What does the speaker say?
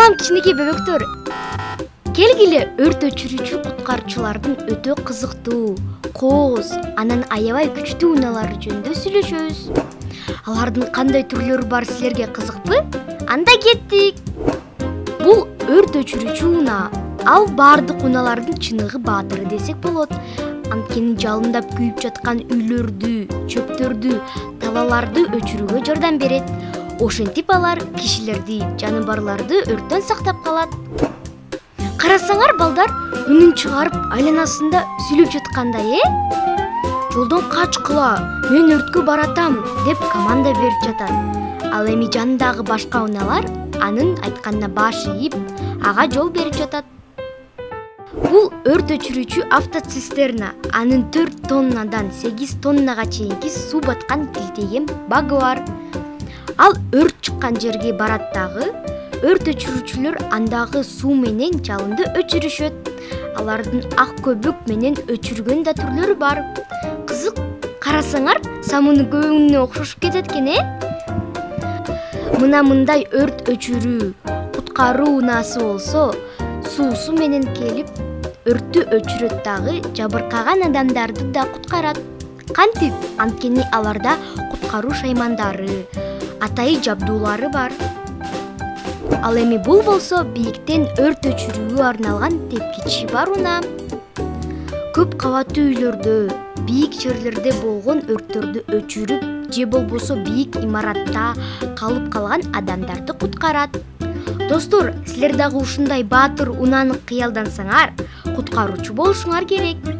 Салам кичинекей бөбөктөр. Келгиле өрт өчүрүүчү куткарчылардын өтө кызыктуу, кооз, анан аябай күчтүү унаалары жөнүндө сүйлөшөбүз. Алардын кандай түрлөрү бар силерге кызыкпы? Анда кеттик. Бул өрт өчүрүүчү унаа. Ал баардык унаалардын чыныгы баатыры десек болот. Анткени жалындап күйүп жаткан үйлөрдү, чөптөрдү, талааларды өчүрүүгө жардам берет. Ошентип алар кишилерди, жаныбарларды өрттөн сактап калат. Карасаңар балдар, үнүн чыгарып айланасында сүйлөп жаткандай, Жолдон качкыла, мен өрткө баратам деп команда берип жатат. Ал эми жанындагы башка унаалар анын айтканына баш ийип, ага жол берип жатат. Бул өрт өчүрүүчү автоцистерна. Анын 4 тоннадан 8 тоннага чейинки суу баткан килтеген багы бар. Ал өрт чыккан жерге барат дагы, өрт өчүрүүчүлөр андагы суу менен жалынды өчүрүшөт. Алардын ак көбүк менен өчүргөн да түрлөрү бар. Кызык, карасаңар, самуунун көбүгүнө окшошуп кетет экен, Мына мындай өрт өчүрүү, куткаруу унаасы болсо, суусу менен келип, өрттү өчүрөт дагы, жабыркаган адамдарды да куткарат. Кантип? Анткени аларда куткаруу шаймандары, атайы жабдуулары бар. Ал эми бул болсо бийиктен өрт өчүрүүгө арналган тепкичи бар унаа. Көп кабаттуу үйлөрдө, бийик жерлерде болгон өрттөрдү өчүрүп, же болбосо бийик имаратта калып калган адамдарды куткарат. Достор, силер дагы ушундай баатыр унааны кыялдансаңар, куткаруучу болушуңар керек.